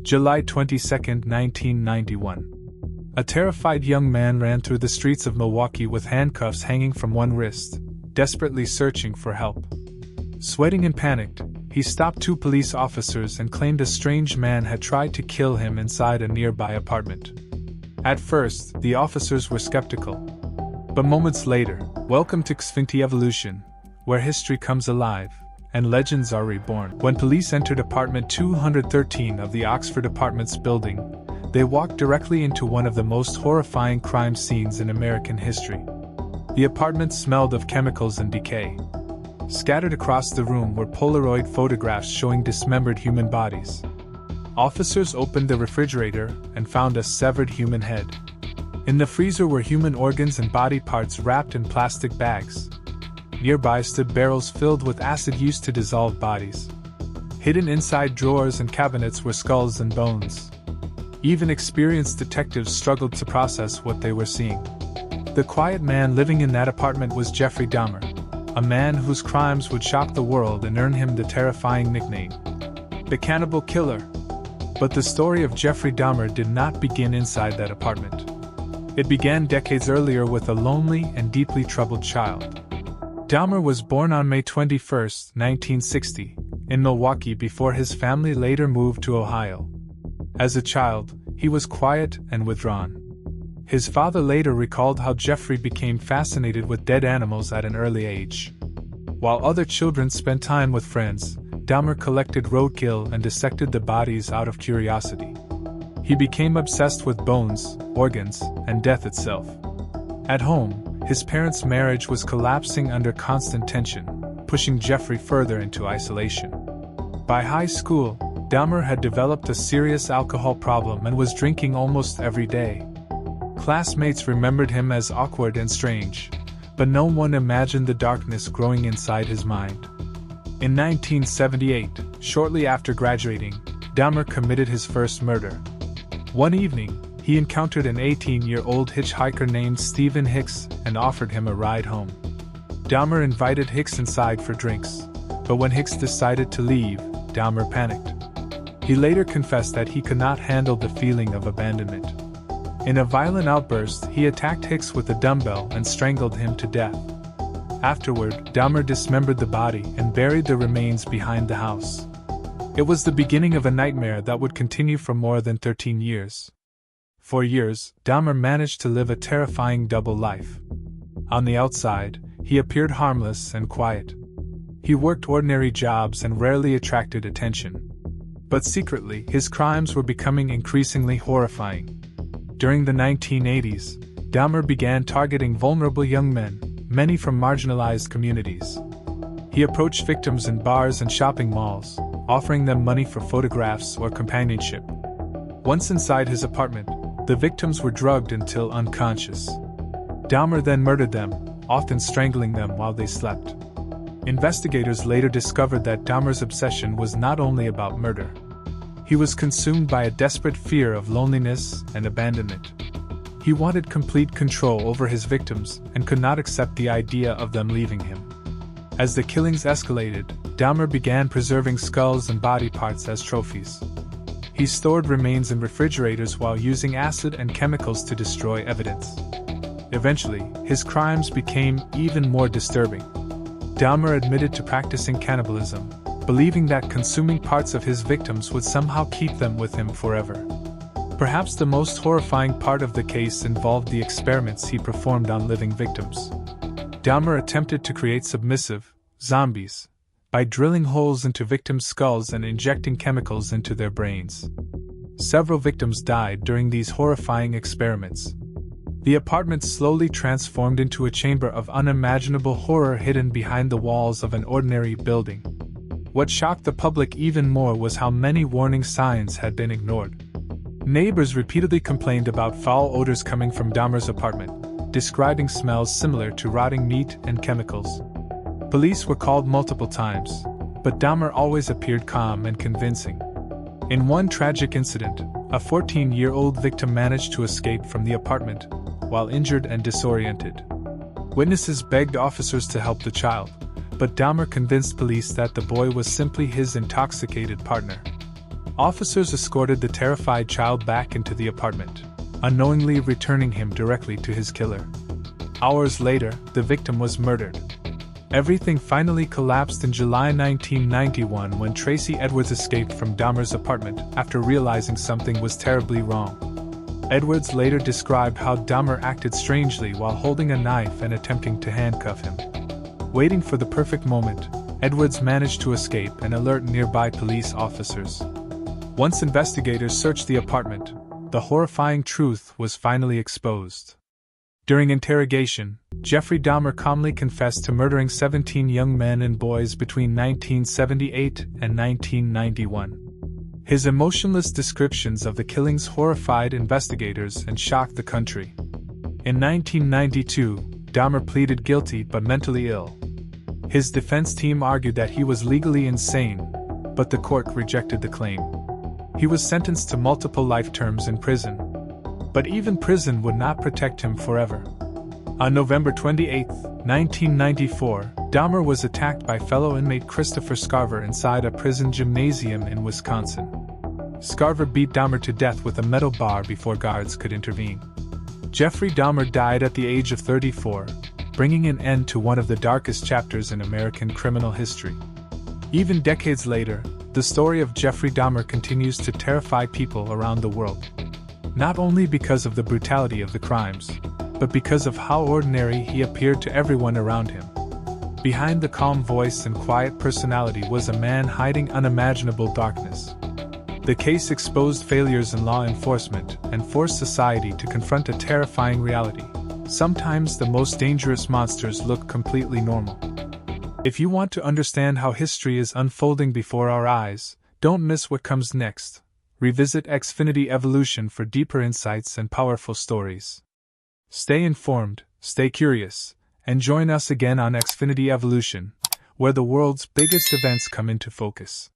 July 22, 1991. A terrified young man ran through the streets of Milwaukee with handcuffs hanging from one wrist, desperately searching for help. Sweating and panicked, he stopped two police officers and claimed a strange man had tried to kill him inside a nearby apartment. At first, the officers were skeptical. But moments later, welcome to Xfinity Evolution, where history comes alive and legends are reborn. When police entered apartment 213 of the Oxford Apartments building, they walked directly into one of the most horrifying crime scenes in American history. The apartment smelled of chemicals and decay. Scattered across the room were Polaroid photographs showing dismembered human bodies. Officers opened the refrigerator and found a severed human head. In the freezer were human organs and body parts wrapped in plastic bags. Nearby stood barrels filled with acid used to dissolve bodies. Hidden inside drawers and cabinets were skulls and bones. Even experienced detectives struggled to process what they were seeing. The quiet man living in that apartment was Jeffrey Dahmer, a man whose crimes would shock the world and earn him the terrifying nickname, the Cannibal Killer. But the story of Jeffrey Dahmer did not begin inside that apartment. It began decades earlier with a lonely and deeply troubled child. Dahmer was born on May 21, 1960, in Milwaukee before his family later moved to Ohio. As a child, he was quiet and withdrawn. His father later recalled how Jeffrey became fascinated with dead animals at an early age. While other children spent time with friends, Dahmer collected roadkill and dissected the bodies out of curiosity. He became obsessed with bones, organs, and death itself. At home, his parents' marriage was collapsing under constant tension, pushing Jeffrey further into isolation. By high school, Dahmer had developed a serious alcohol problem and was drinking almost every day. Classmates remembered him as awkward and strange, but no one imagined the darkness growing inside his mind. In 1978, shortly after graduating, Dahmer committed his first murder. One evening, he encountered an 18-year-old hitchhiker named Stephen Hicks and offered him a ride home. Dahmer invited Hicks inside for drinks, but when Hicks decided to leave, Dahmer panicked. He later confessed that he could not handle the feeling of abandonment. In a violent outburst, he attacked Hicks with a dumbbell and strangled him to death. Afterward, Dahmer dismembered the body and buried the remains behind the house. It was the beginning of a nightmare that would continue for more than 13 years. For years, Dahmer managed to live a terrifying double life. On the outside, he appeared harmless and quiet. He worked ordinary jobs and rarely attracted attention. But secretly, his crimes were becoming increasingly horrifying. During the 1980s, Dahmer began targeting vulnerable young men, many from marginalized communities. He approached victims in bars and shopping malls, offering them money for photographs or companionship. Once inside his apartment, the victims were drugged until unconscious. Dahmer then murdered them, often strangling them while they slept. Investigators later discovered that Dahmer's obsession was not only about murder. He was consumed by a desperate fear of loneliness and abandonment. He wanted complete control over his victims and could not accept the idea of them leaving him. As the killings escalated, Dahmer began preserving skulls and body parts as trophies. He stored remains in refrigerators while using acid and chemicals to destroy evidence. Eventually, his crimes became even more disturbing. Dahmer admitted to practicing cannibalism, believing that consuming parts of his victims would somehow keep them with him forever. Perhaps the most horrifying part of the case involved the experiments he performed on living victims. Dahmer attempted to create submissive zombies by drilling holes into victims' skulls and injecting chemicals into their brains. Several victims died during these horrifying experiments. The apartment slowly transformed into a chamber of unimaginable horror hidden behind the walls of an ordinary building. What shocked the public even more was how many warning signs had been ignored. Neighbors repeatedly complained about foul odors coming from Dahmer's apartment, describing smells similar to rotting meat and chemicals. Police were called multiple times, but Dahmer always appeared calm and convincing. In one tragic incident, a 14-year-old victim managed to escape from the apartment, while injured and disoriented. Witnesses begged officers to help the child, but Dahmer convinced police that the boy was simply his intoxicated partner. Officers escorted the terrified child back into the apartment, unknowingly returning him directly to his killer. Hours later, the victim was murdered. Everything finally collapsed in July 1991 when Tracy Edwards escaped from Dahmer's apartment after realizing something was terribly wrong. Edwards later described how Dahmer acted strangely while holding a knife and attempting to handcuff him. Waiting for the perfect moment, Edwards managed to escape and alert nearby police officers. Once investigators searched the apartment, the horrifying truth was finally exposed. During interrogation, Jeffrey Dahmer calmly confessed to murdering 17 young men and boys between 1978 and 1991. His emotionless descriptions of the killings horrified investigators and shocked the country. In 1992, Dahmer pleaded guilty but mentally ill. His defense team argued that he was legally insane, but the court rejected the claim. He was sentenced to multiple life terms in prison. But even prison would not protect him forever. On November 28, 1994, Dahmer was attacked by fellow inmate Christopher Scarver inside a prison gymnasium in Wisconsin. Scarver beat Dahmer to death with a metal bar before guards could intervene. Jeffrey Dahmer died at the age of 34, bringing an end to one of the darkest chapters in American criminal history. Even decades later, the story of Jeffrey Dahmer continues to terrify people around the world. Not only because of the brutality of the crimes, but because of how ordinary he appeared to everyone around him. Behind the calm voice and quiet personality was a man hiding unimaginable darkness. The case exposed failures in law enforcement and forced society to confront a terrifying reality. Sometimes the most dangerous monsters look completely normal. If you want to understand how history is unfolding before our eyes, don't miss what comes next. Revisit Xfinity Evolution for deeper insights and powerful stories. Stay informed, stay curious, and join us again on Xfinity Evolution, where the world's biggest events come into focus.